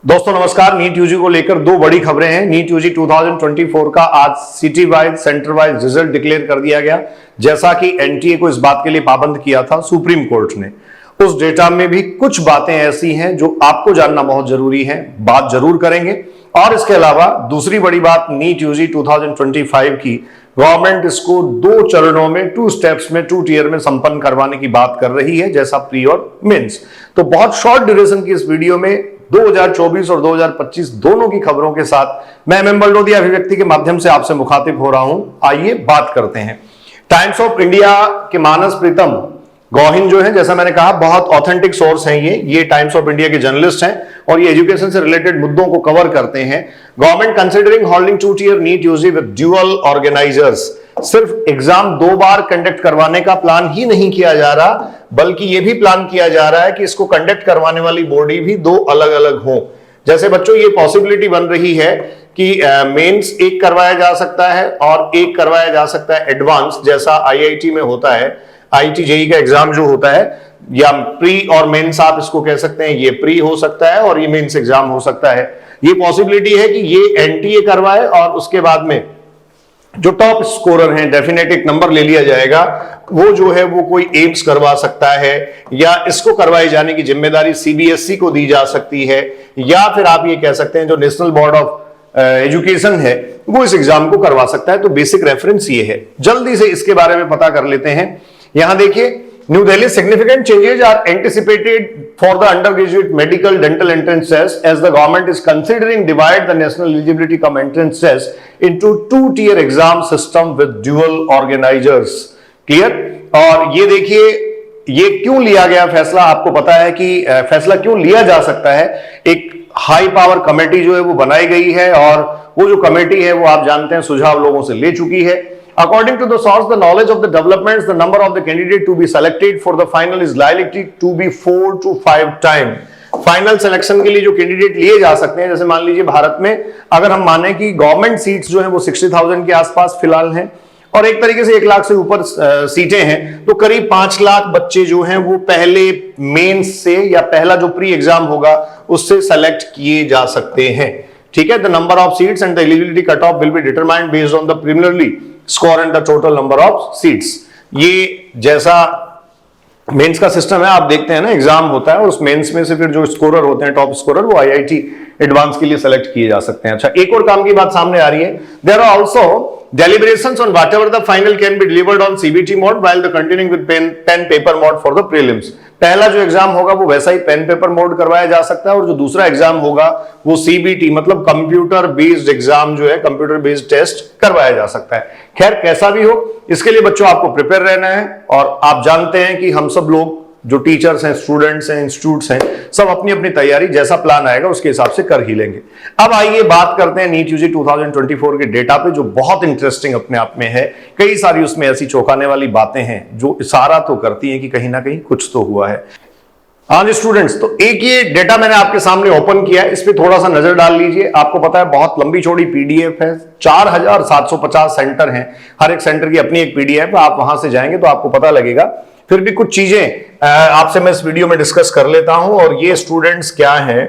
दोस्तों नमस्कार। NEET UG को लेकर दो बड़ी खबरें हैं। नीट यूजी 2024 का आज city wise centre wise result declare कर दिया गया। जैसा कि एनटीए को इस बात के लिए पाबंद किया था सुप्रीम कोर्ट ने, उस डेटा में भी कुछ बातें ऐसी हैं जो आपको जानना बहुत जरूरी है, बात जरूर करेंगे। और इसके अलावा दूसरी बड़ी बात, नीट यूजी 2025 की गवर्नमेंट इसको दो चरणों में, 2 स्टेप्स में, 2 टियर में संपन्न करवाने की बात कर रही है, जैसा प्री और मेंस। तो बहुत शॉर्ट ड्यूरेशन की इस वीडियो में 2024 और 2025 दोनों की खबरों के साथ मैं एमएम बलडोदिया अभिव्यक्ति के माध्यम से आपसे मुखातिब हो रहा हूं। आइए बात करते हैं। टाइम्स ऑफ इंडिया के मानस प्रीतम गौहिन जो है, जैसा मैंने कहा, बहुत ऑथेंटिक सोर्स हैं ये टाइम्स ऑफ इंडिया के जर्नलिस्ट हैं और ये एजुकेशन से रिलेटेड मुद्दों को कवर करते हैं। Government considering holding 2 tier NEET UG with dual organizers. सिर्फ एग्जाम 2 बार कंडक्ट करवाने का प्लान ही नहीं किया जा रहा, बल्कि यह भी प्लान किया जा रहा है कि इसको कंडक्ट करवाने वाली बॉडी भी 2 अलग अलग हो। जैसे बच्चों ये पॉसिबिलिटी बन रही है कि मेंस एक करवाया जा सकता है और एक करवाया जा सकता है एडवांस, जैसा आईआईटी में होता है। आईआईटी जेईई का एग्जाम जो होता है, या प्री और मेंस आप इसको कह सकते हैं, ये प्री हो सकता है और ये मेंस एग्जाम हो सकता है। ये पॉसिबिलिटी है कि ये एनटीए करवाए और उसके बाद में जो टॉप स्कोरर हैं, डेफिनेट एक नंबर ले लिया जाएगा, वो जो है वो कोई एम्स करवा सकता है, या इसको करवाए जाने की जिम्मेदारी सीबीएसई को दी जा सकती है, या फिर आप ये कह सकते हैं जो नेशनल बोर्ड ऑफ एजुकेशन है वो इस एग्जाम को करवा सकता है। तो बेसिक रेफरेंस ये है। जल्दी से इसके बारे में पता कर लेते हैं। यहां देखिए, New Delhi significant changes are anticipated for the undergraduate medical dental entrance test as the government is considering divide the national eligibility cum entrance test into 2-tier exam system with dual organizers. Clear? और ये देखिए, ये क्यों लिया गया फैसला, आपको पता है कि फैसला क्यों लिया जा सकता है। एक हाई पावर कमेटी जो है वो बनाई गई है और वो जो कमेटी है वो आप जानते हैं सुझाव लोगों से ले चुकी है। According to the source, the knowledge of the developments, the number of the candidate to be selected for the final is likely to be 4 to 5 times. Final selection के लिए जो कैंडिडेट लिए जा सकते हैं, जैसे मान लीजिए भारत में अगर हम माने कि गवर्नमेंट सीट्स जो है वो 60,000 के आसपास फिलहाल हैं और एक तरीके से 1 लाख से ऊपर सीटें हैं, तो करीब 5 लाख बच्चे जो हैं वो पहले मेंस से या पहला जो प्री एग्जाम होगा उससे सेलेक्ट किए जा सकते हैं। ठीक है। The number of seats and the eligibility cut off will be determined based on the preliminary score and the total number of seats. ये जैसा मेंस का सिस्टम है, आप देखते हैं ना, एग्जाम होता है और उस मेंस में से फिर जो स्कोरर होते हैं, टॉप स्कोरर, वो आईआईटी एडवांस के लिए सेलेक्ट किए जा सकते हैं। अच्छा, एक और काम की बात सामने आ रही है। There are also deliberations on whatever the final can be delivered on CBT mode while the continuing with pen paper mode for the prelims. पहला जो एग्जाम होगा वो वैसा ही पेन पेपर मोड करवाया जा सकता है और जो दूसरा एग्जाम होगा वो सीबीटी मतलब कंप्यूटर बेस्ड एग्जाम जो है, कंप्यूटर बेस्ड टेस्ट करवाया जा सकता है। खैर, कैसा भी हो, इसके लिए बच्चों आपको प्रिपेयर रहना है और आप जानते हैं कि हम सब लोग जो टीचर्स हैं, स्टूडेंट्स हैं, इंस्टीट्यूट्स हैं, सब अपनी अपनी तैयारी जैसा प्लान आएगा उसके हिसाब से कर ही लेंगे। अब आइए बात करते हैं नीट यूजी 2024 के डेटा पे, जो बहुत इंटरेस्टिंग अपने आप में है। कई सारी उसमें ऐसी चौंकाने वाली बातें हैं जो इशारा तो करती हैं कि कहीं ना कहीं कुछ तो हुआ है। हाँ जी स्टूडेंट्स, तो एक ये डेटा मैंने आपके सामने ओपन किया है, इस पे थोड़ा सा नजर डाल लीजिए। आपको पता है बहुत लंबी चौड़ी पीडीएफ है, 4750 सेंटर हैं, हर एक सेंटर की अपनी एक पीडीएफ है। आप वहां से जाएंगे तो आपको पता लगेगा। फिर भी कुछ चीजें आपसे मैं इस वीडियो में डिस्कस कर लेता हूं। और ये स्टूडेंट्स क्या हैं,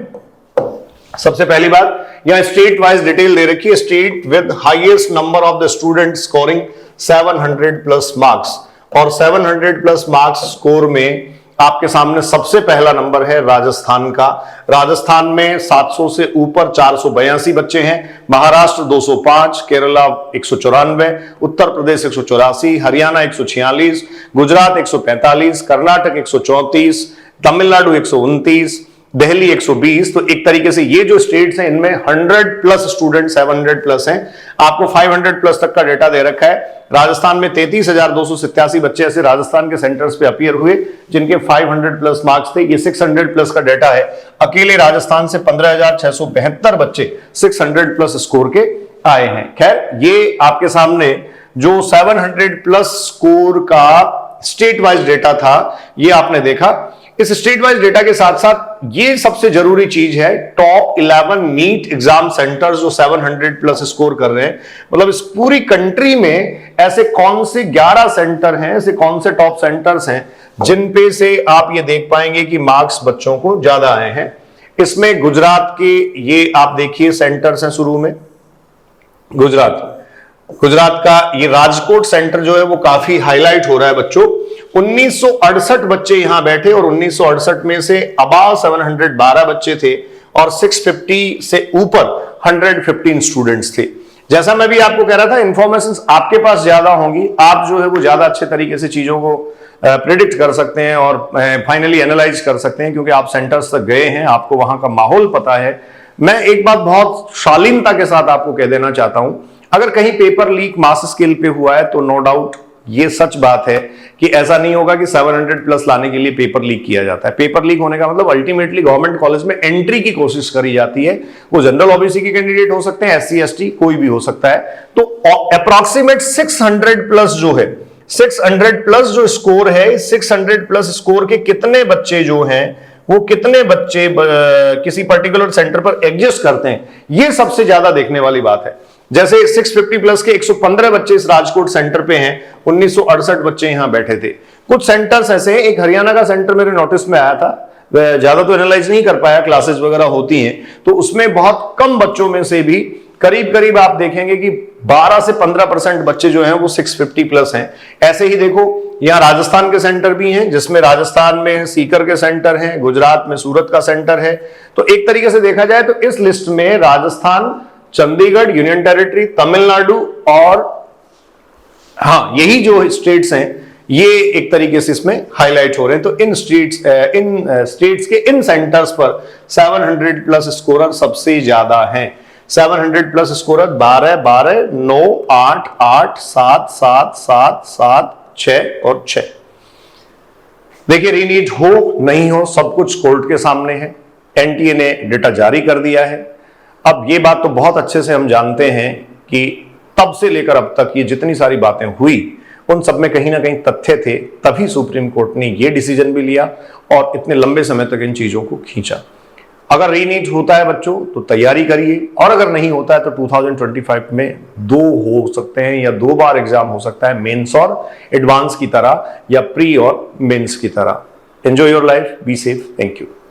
सबसे पहली बात, यहां स्टेट वाइज डिटेल दे रखी है। State with highest number of the student scoring 700 plus marks, और 700 प्लस मार्क्स स्कोर में आपके सामने सबसे पहला नंबर है राजस्थान का। राजस्थान में 700 से ऊपर 482 बच्चे हैं, महाराष्ट्र 205, केरला 194, उत्तर प्रदेश 184, हरियाणा 146, गुजरात 145, कर्नाटक 134, तमिलनाडु 129, दिल्ली 120। तो एक तरीके से ये जो स्टेट्स हैं इनमें 100 प्लस स्टूडेंट 700 प्लस हैं। आपको 500 प्लस तक का डेटा दे रखा है। राजस्थान में 33,287 बच्चे ऐसे राजस्थान के सेंटर्स पे अपीयर हुए जिनके 500 प्लस मार्क्स थे। ये 600 प्लस का डेटा है। अकेले राजस्थान से 15,672 बच्चे 600 प्लस स्कोर के आए हैं। खैर, ये आपके सामने जो 700 प्लस स्कोर का स्टेट वाइज डेटा था ये आपने देखा। इस स्टेट वाइज डेटा के साथ साथ ये सबसे जरूरी चीज है, टॉप 11 नीट एग्जाम सेंटर्स जो 700 प्लस स्कोर कर रहे हैं, मतलब इस पूरी कंट्री में ऐसे कौन से 11 सेंटर हैं, ऐसे कौन से टॉप सेंटर्स हैं जिन पे से आप ये देख पाएंगे कि मार्क्स बच्चों को ज्यादा आए हैं। इसमें गुजरात के ये आप देखिए सेंटर्स हैं शुरू में। गुजरात का ये राजकोट सेंटर जो है वो काफी हाईलाइट हो रहा है बच्चों। 1968 बच्चे यहां बैठे और 1968 में से अबाव 712 बच्चे थे और 650 से ऊपर 115 स्टूडेंट्स थे। जैसा मैं भी आपको कह रहा था, इंफॉर्मेशंस आपके पास ज्यादा होंगी, आप जो है वो ज्यादा अच्छे तरीके से चीजों को प्रिडिक्ट कर सकते हैं और फाइनली एनालाइज कर सकते हैं, क्योंकि आप सेंटर्स तक गए हैं, आपको वहां का माहौल पता है। मैं एक बात बहुत शालीनता के साथ आपको कह देना चाहता हूं, अगर कहीं पेपर लीक मास स्केल पे हुआ है तो नो डाउट ये सच बात है कि ऐसा नहीं होगा कि 700 प्लस लाने के लिए पेपर लीक किया जाता है। पेपर लीक होने का मतलब अल्टीमेटली गवर्नमेंट कॉलेज में एंट्री की कोशिश करी जाती है। वो जनरल ओबीसी के कैंडिडेट हो सकते हैं, SC ST कोई भी हो सकता है। तो अप्रॉक्सीमेट 600 प्लस जो है, 600 प्लस जो स्कोर है, 600 प्लस स्कोर के कितने बच्चे जो हैं, वो कितने बच्चे किसी पर्टिकुलर सेंटर पर एग्जिस्ट करते हैं, ये सबसे ज्यादा देखने वाली बात है। जैसे 650 प्लस के 115 बच्चे इस राजकोट सेंटर पे हैं, 1968 बच्चे यहां बैठे थे। कुछ सेंटर्स ऐसे हैं, एक हरियाणा का सेंटर मेरे नोटिस में आया था, ज्यादा तो एनालाइज नहीं कर पाया, क्लासेस वगैरह होती हैं, तो उसमें बहुत कम बच्चों में से भी करीब करीब आप देखेंगे कि 12 से 15% बच्चे जो हैं वो 650 प्लस हैं। ऐसे ही देखो यहां राजस्थान के सेंटर भी हैं, जिसमें राजस्थान में सीकर के सेंटर हैं, गुजरात में सूरत का सेंटर है। तो एक तरीके से देखा जाए तो इस लिस्ट में राजस्थान, चंडीगढ़, यूनियन टेरिटरी, तमिलनाडु और हाँ यही जो स्टेट्स हैं ये एक तरीके से इसमें हाईलाइट हो रहे हैं। तो इन स्टेट्स के इन सेंटर्स पर 700 प्लस स्कोरर सबसे ज्यादा हैं। 700 प्लस स्कोरर 12, 12, 9, 8, 8, 7, 7, 7, 7, 6 और 6। देखिए रीनीट हो नहीं हो सब कुछ कोर्ट के सामने है। एनटीए ने डेटा जारी कर दिया है। अब ये बात तो बहुत अच्छे से हम जानते हैं कि तब से लेकर अब तक ये जितनी सारी बातें हुई उन सब में कहीं ना कहीं तथ्य थे, तभी सुप्रीम कोर्ट ने ये डिसीजन भी लिया और इतने लंबे समय तक इन चीजों को खींचा। अगर रीनीट होता है बच्चों तो तैयारी करिए, और अगर नहीं होता है तो 2025 में 2 हो सकते हैं या 2 बार एग्जाम हो सकता है, मेंस और एडवांस की तरह या प्री और मेंस की तरह। Enjoy your life, be safe, thank you.